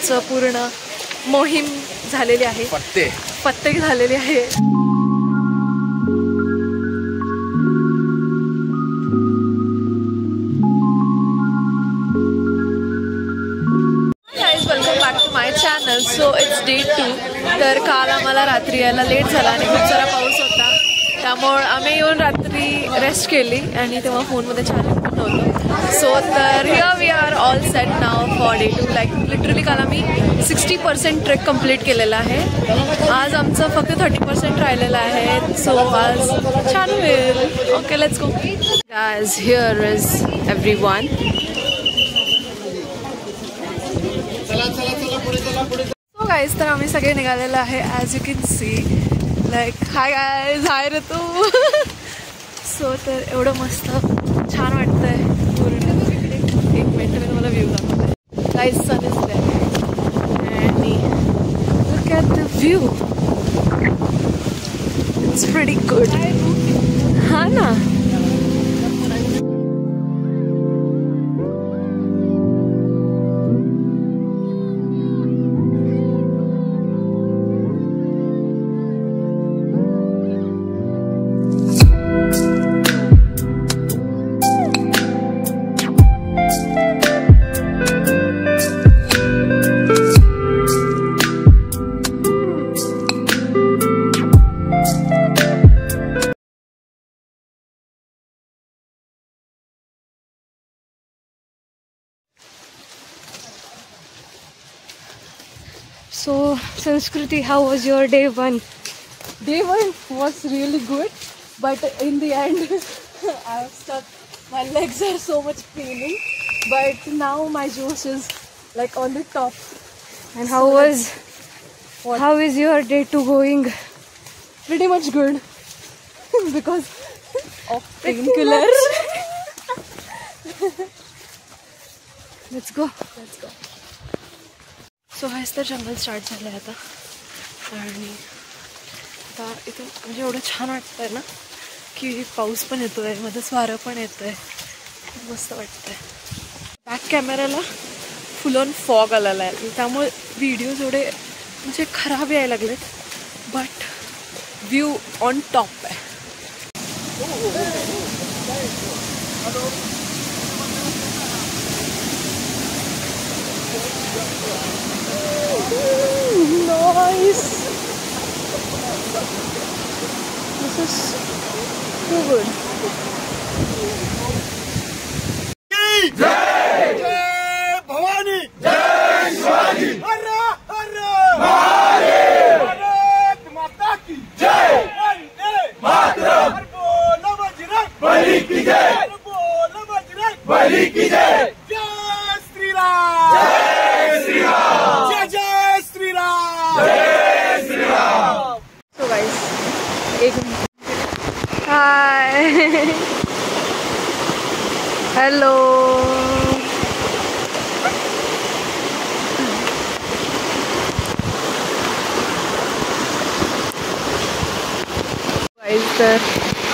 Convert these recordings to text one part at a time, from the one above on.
आमचं पूर्ण मोहीम झालेली आहे, पत्ते झालेली आहे. Welcome back to my channel. So it's day 2. तर काल आम्हाला रात्री यायला लेट झाला आणि खूप सारा पाऊस होता, त्यामुळे आम्ही येऊन रात्री रेस्ट केली आणि तेव्हा फोनमध्ये चार्जिंग पण नव्हतं. सो तर here we are all set now for day 2. Like literally काल आम्ही 60% ट्रेक कम्प्लीट केलेला आहे. आज आमचं फक्त 30% राहिलेलं आहे. सो आज छान होईल. Okay, let's go guys. Here is everyone. So guys, तर आम्ही सगळे निघालेलो आहे. As you can see, like hi guys, hi रे तू. सो तर एवढं मस्त छान वाटतंय पूर्ण इकडे. एक मिनिट मी तुम्हाला व्ह्यू दाखवते. Guys, sun is there and look at the view. It's pretty good. हा ना. So Sanskriti, how was your day 1? Day 1 was really good, but in the end I have stuck. My legs are so much paining, but now my juice is like on the top. And how is your day 2 going? Pretty much good because of painkillers. Let's go. So हाच तर जंगल start झालं आहे आता. आणि आता इथं म्हणजे एवढं छान वाटतं आहे ना की पाऊस पण येतो आहे, मध्येच वारं पण येतं आहे. खूप मस्त वाटतं आहे. बॅक कॅमेराला फुल ऑन फॉग आलेला आहे, त्यामुळे व्हिडिओज एवढे म्हणजे खराब यायला लागलेत, बट व्ह्यू ऑन टॉप आहे. Nice. This is too good. Jai Jai Bhavani, Jai Shivaji, Hara Hara Mahadev, Bharat Mata ki Jai, Vande Mataram, Bolo Bajrang Bali ki Jai, Bolo Bajrang Bali ki Jai, Jai Shri Ram, Jai Shri Ram, Jai Jai Shri Ram, Jai Shri Ram. So guys, एक हाय, hello. Guys, तर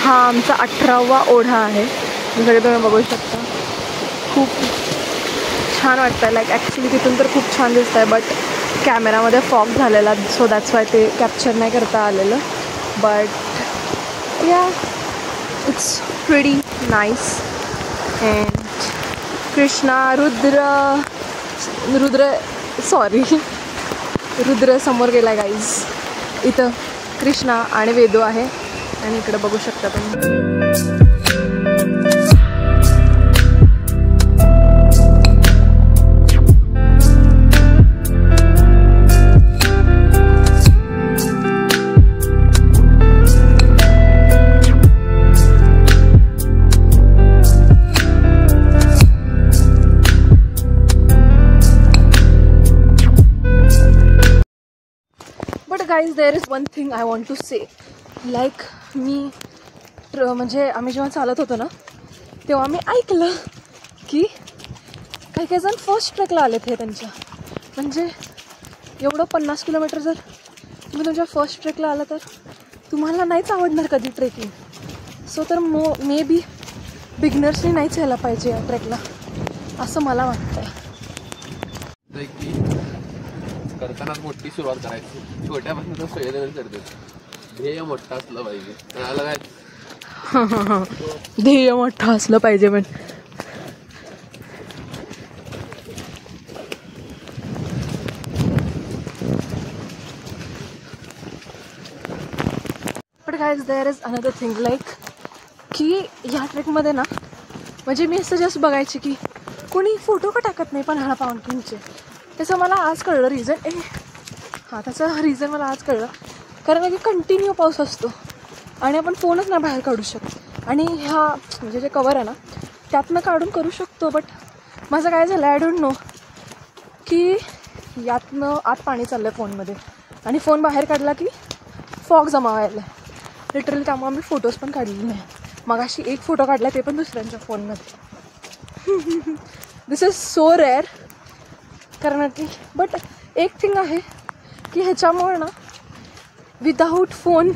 हा आमचा 18वा ओढा आहे. सगळे तुम्ही बघू शकता. खूप छान वाटतं. लाईक ॲक्च्युली तिथून तर खूप छान दिसत आहे, बट कॅमेरामध्ये फॉग झालेला, सो दॅट्स वाय ते कॅप्चर नाही करता आलेलं. बट या, it's pretty nice. And Krishna Rudra समोर गेला गाईज. इथं कृष्णा आणि वेदू आहे आणि इकडे बघू शकता तुम्ही. Guys, there is one thing I want to say. Like मी म्हणजे आम्ही जेव्हा चालत होतो ना तेव्हा आम्ही ऐकलं की काही काही जण फर्स्ट ट्रेकला आलेत. हे त्यांच्या म्हणजे एवढं 50 किलोमीटर जर तुम्ही तुमच्या फर्स्ट ट्रेकला आला तर तुम्हाला नाहीच आवडणार कधी ट्रेकिंग. सो तर मे बी बिगनर्सनी नाहीच यायला पाहिजे या ट्रेकला असं मला वाटतंय. करतानाच मोठी सुरुवात करायची, छोट्यापासून तर सगळेजण करतात. ध्येय मोठं असलं पाहिजे. कळालं काय? ध्येय मोठं असलं पाहिजे. पण guys, there is another thing, like की ह्या ट्रेकमध्ये ना, म्हणजे मी असं जस्ट बघायची की कोणी फोटो का टाकत नाही पन्हाळा पावनखिंडचे. त्याचं मला आज कळलं रिझन. त्याचं रिझन मला आज कळलं. कारण की कंटिन्यू पाऊस असतो आणि आपण फोनच नाही बाहेर काढू शकतो. आणि ह्या म्हणजे जे कवर आहे ना त्यातनं काढून करू शकतो. बट माझं काय झालं, आय डोंट नो, की यातनं आत पाणी चाललं आहे फोनमध्ये आणि फोन बाहेर काढला की फॉग जमा व्हायला लिटरली. त्यामुळे आम्ही फोटोज पण काढलेले नाही. मग अशी एक फोटो काढला, ते पण दुसऱ्यांच्या फोनमध्ये. दिस इज सो रेअर. कारण की बट एक थिंग आहे की ह्याच्यामुळे ना विदाऊट फोन,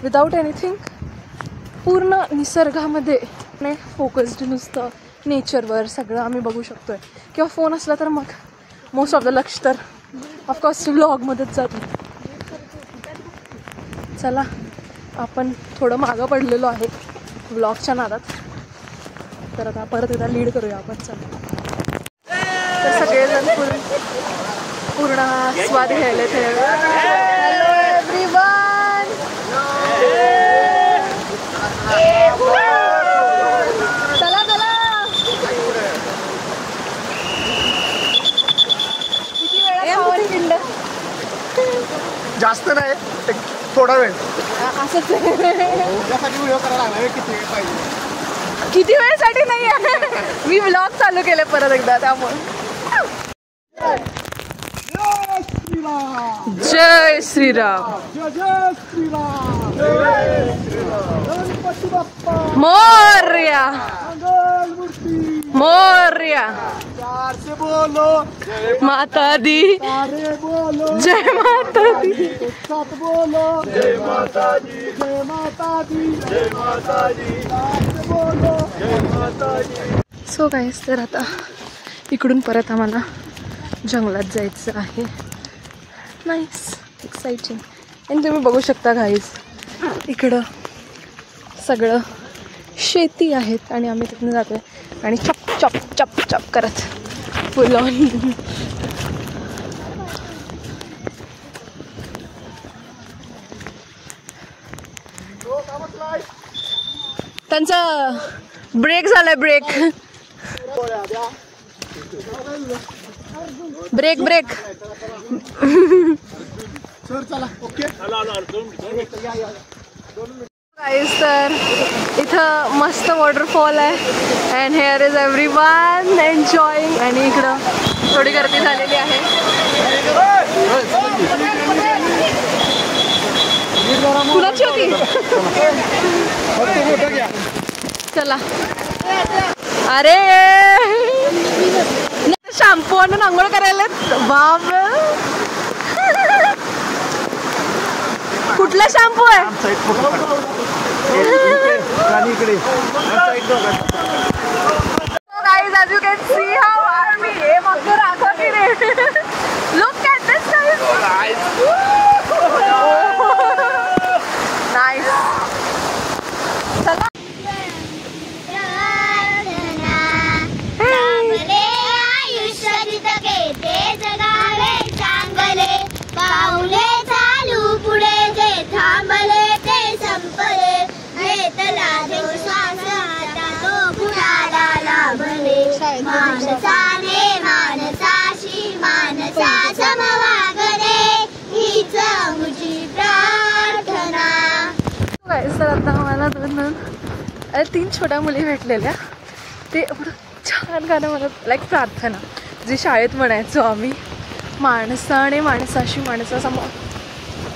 विदाऊट एनिथिंग, पूर्ण निसर्गामध्ये फोकस्ड नुसतं नेचरवर सगळं आम्ही बघू शकतो आहे. किंवा फोन असला तर मग मोस्ट ऑफ द लक्ष तर ऑफकोर्स व्लॉगमध्येच जातो. चला, आपण थोडं मागं पडलेलो आहे व्लॉगच्या नादात, तर आता परत एकदा लीड करूया आपण. चला, तर सगळेजण पूर्ण स्वाद घ्यायला. हॅलो एव्हरीवन, चला चला. किती वेळा पावनखिंड? जास्त नाही, थोडा वेळ. असंच व्हिडिओ करायला लागला. किती वेळ पाहिजे? किती वेळसाठी नाही आहे, मी व्लॉग चालू केले परत एकदा. त्यामुळे जय श्रीराम, जय श्रीराम, गणपती बाप्पा मोरया, मोरया. प्यार से बोलो माता दी, अरे बोलो जय माता दी, साथ बोलो जय माता दी, जय माता दी, जय माता दी, प्यार से बोलो जय माता दी. सो गाईस, तर आता इकडून परत आम्हाला जंगलात जायचं आहे. Nice, exciting. आणि तुम्ही बघू शकता गाईस, इकडं सगळं शेती आहेत आणि आम्ही तिथून जातोय आणि चप चप चप चप करत फुल ऑन. त्यांचा ब्रेक झालाय, ब्रेक ब्रेक ब्रेक. सर चला, ओके. गाईस, तर इथं मस्त वॉटरफॉल आहे and hair is everyone enjoying. आणि इकडं थोडी गर्दी झालेली आहे. कुणाची होती? चला. अरे शॅम्पू आणून आंघोळ करायला. बाप, कुठला शॅम्पू आहे? Guys, as you can see how army है मगर आखा की रे. Look at this guys. Nice. चला. पाऊले चालू पुढे जे थांबले ते संपले. घेतला जो श्वास आता तो कुणाला लाभले. माणसाने माणसाशी माणसा समवागणे हीच मुझी प्रार्थना. तर आता आम्हाला 3 छोट्या मुली भेटलेल्या. ते एवढं छान गाणं म्हणत, लाईक प्रार्थना जी शाळेत म्हणायचो आम्ही. माणसाने माणसाशी माणसाचा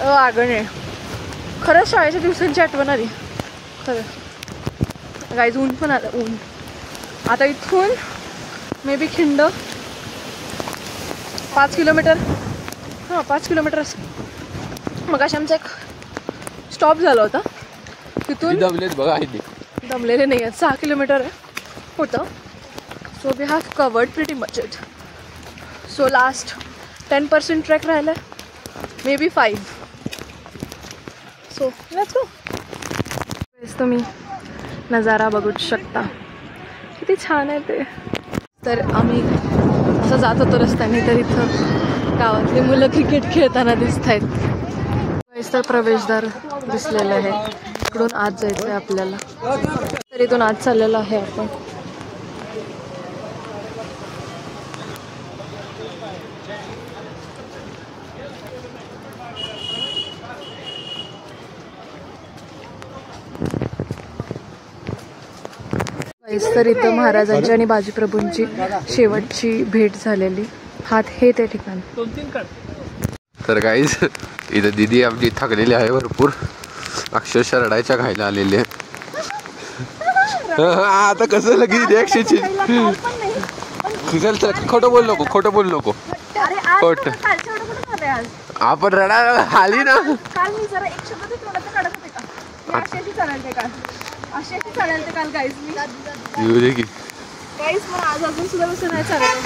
वागणे. खरंच शाळेच्या दिवसांची आठवण आली खरं. गाईज, ऊन पण आलं, ऊन. आता इथून मे बी खिंड 5 किलोमीटर, 5 किलोमीटर असं. मग अशा आमचा एक स्टॉप झाला होता तिथून. बघा, दमलेले नाही आहेत. 6 किलोमीटर होतं. So we have covered pretty much it. So last 10% track राहिला, may be 5. So let's go. तुम्ही नजारा बघू शकता, किती छान आहे ते. तर आम्ही असं जात होतो रस्त्याने, तर इथं गावातली मुलं क्रिकेट खेळताना दिसत आहेत. तर प्रवेशद्वार दिसलेलं आहे, इकडून आत जायचं आहे आपल्याला. तर इथून आत चाललेलो आहे आपण. तर इथं महाराजांची आणि बाजीप्रभूंची शेवटची भेट झालेली. हात हे त्या ठिकाणी. तर गाईज इथं दिदी आमची थकलेली आहे भरपूर, अक्षरशः रडायच्या घायला आलेली आहे. आता कसं लगेच रिॲक्शनची. खोटं बोल नको, खोटं बोल नको. खोट आपण रडायला आली ना. काल मी जरा एक शब्द तोंडात काढत होते का, अशी चालते काल, अशी चालते काल गाईज मी. येऊ दे की गाईज, मला आज अजून सुद्धा असं नाही चालत.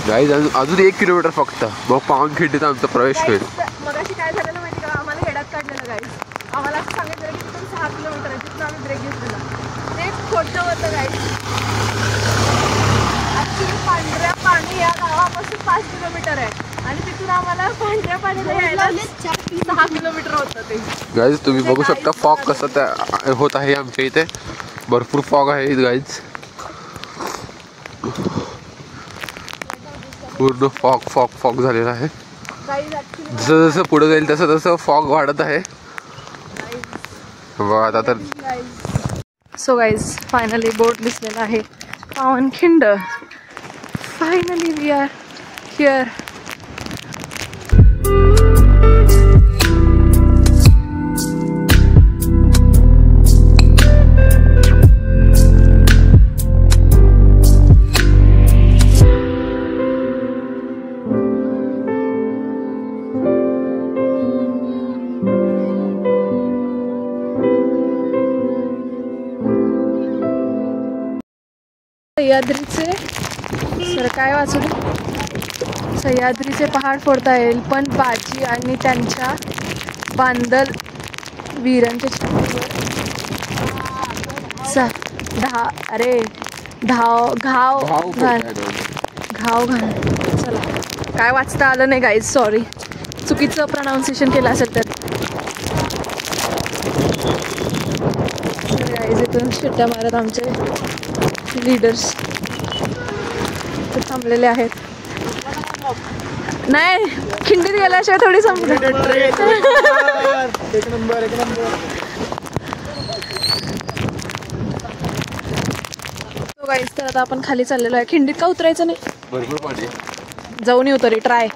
गाईज अजून 1 किलोमीटर फक्त, मग पावनखिंडीत आमचा प्रवेश होईल. मगाशी काय झालेलं माहिती का, आम्हाला येड्यात काढलेलं गाईज. आम्हाला असं सांगितलं की तिथून 6 किलोमीटर आहे, तिथून आम्ही ब्रेक घेतलेला. ते खोटं होतं गाईज. ॲक्च्युली पांढऱ्या पाणी या गावापासून 5 किलोमीटर आहे आणि तिथून आम्हाला पांढऱ्या पाण्याला यायला 6 किलोमीटर होतं ते. गाईज तुम्ही बघू शकता फॉग कसं त्या होत आहे आमच्या इथे. भरपूर फॉग आहे गाईज, पूर्ण फॉग फॉग फॉग झालेला आहे. जसं जसं पुढे जाईल तसं तसं फॉग वाढत आहे. आता तर सो गाईज फायनली बोट दिसलेला आहे, Pavankhind. Finally we are here. सह्याद्रीचे सर काय वाचू दे, सह्याद्रीचे पहाड फोडता येईल पण बाजी आणि त्यांच्या बांदल वीरांच्या घाव घाल. चला काय वाचता आलं नाही गाईज, सॉरी, चुकीचं प्रोनाऊन्सिएशन केलं असेल तर. गाईज इथून शिट्ट्या मारत आमचे लीडर्स थांबलेले आहेत. नाही, खिंडीत गेल्याशिवाय थोडी संपलं. एक नंबर. तो गाईज तर आता आपण खाली चाललेलो आहे. खिंडीत का उतरायचं नाही, भरपूर पाणी. जाऊन येऊ तरी ट्राय.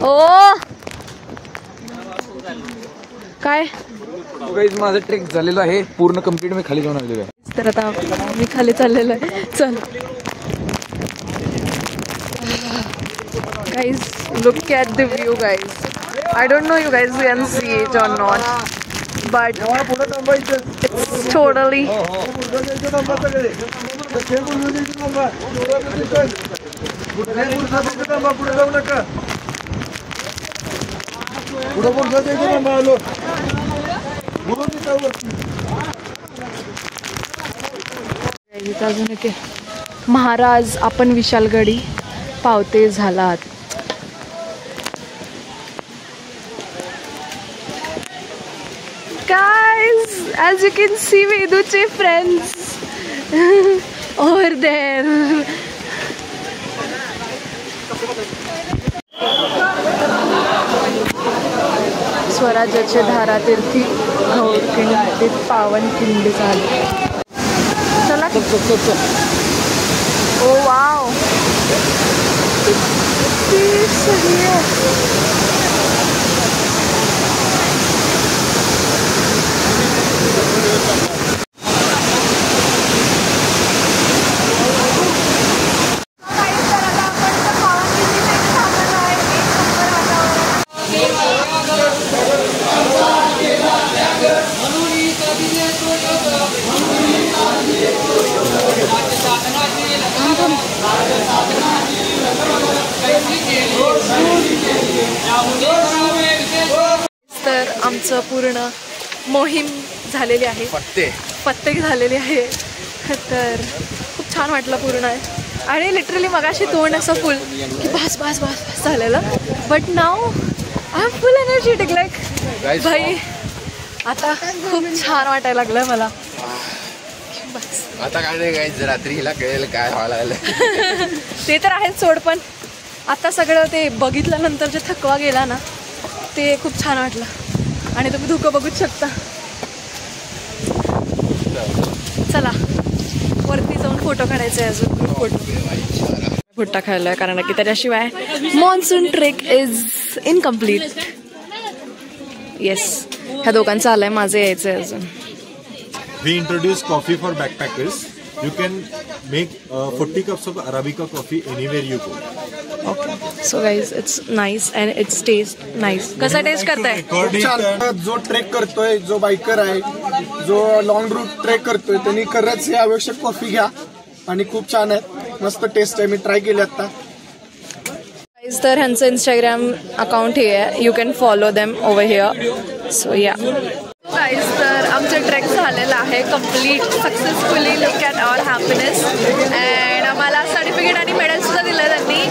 ओ काय माझा ट्रेक झालेला आहे पूर्ण कंप्लीट. मी खाली जाऊन आलेलो आहे. तर आता मी खाली चाललेलो आहे. चल guys, look at the view guys. I don't know you guys can see it or not, but it's totally अजून एक महाराज आपण विशालगडी पावते झालात. Guys, as you can see, Vedu's friends over there. स्वराज्याचे धारातीर्थी घौरखिंडीत पावनखिंडी झाली. चला. ओ वाव, किती सही आहे. तर आमचं पूर्ण मोहीम झालेली आहे, पत्ते झालेली आहे. तर खूप छान वाटलं पूर्ण आहे. आणि लिटरली मगाशी तोंड असं फुल की बस बस बस बस झालेलं. But now I am full energetic. Like भाई आता खूप छान वाटायला लागलं मला. बस आता काय नाही गाईज, रात्री हिला कळेल काय व्हायला लागलं. ते तर आहेच सोड, पण आता सगळं ते बघितल्यानंतर जे थकवा गेला ना ते खूप छान वाटलं. आणि तुम्ही धुकं बघूच शकता. चला वरती जाऊन फोटो काढायचे अजून. फोटो टाकायला कारण की त्याच्याशिवाय monsoon trek is incomplete. Yes, ह्या दोघांचं आलंय, माझं यायचं आहे अजून. We introduce coffee for backpackers. You can make 40 cups of Arabica coffee anywhere you go. Okay, so guys it's nice and it's taste nice. कसा टेस्ट करताय? जो ट्रेक करतोय, जो बायकर आहे, जो लॉंग रूट ट्रेक करतोय, त्यांनी खरंच हे आवश्यक कॉफी घ्या. आणि खूप छान आहे, मस्त टेस्ट आहे. मी ट्राय केली आता. तर ह्यांचं इंस्टाग्राम अकाउंट हे आहे, you can follow them over here. So yeah guys, तर आमचं ट्रेक झालेलं आहे complete successfully. Look at our happiness. And आम्हाला सर्टिफिकेट आणि मेडलसुद्धा दिलं आहे त्यांनी,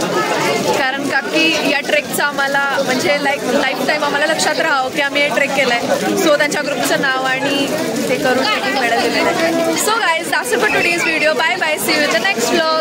कारण का की या ट्रेकचं आम्हाला म्हणजे लाईफ टाईम आम्हाला लक्षात राहावं की आम्ही हे ट्रेक केलं आहे. सो त्यांच्या ग्रुपचं नाव आणि ते करून मेडल दिलेलं आहे. So guys, that's it for today's video. Bye bye, see you in the next vlog.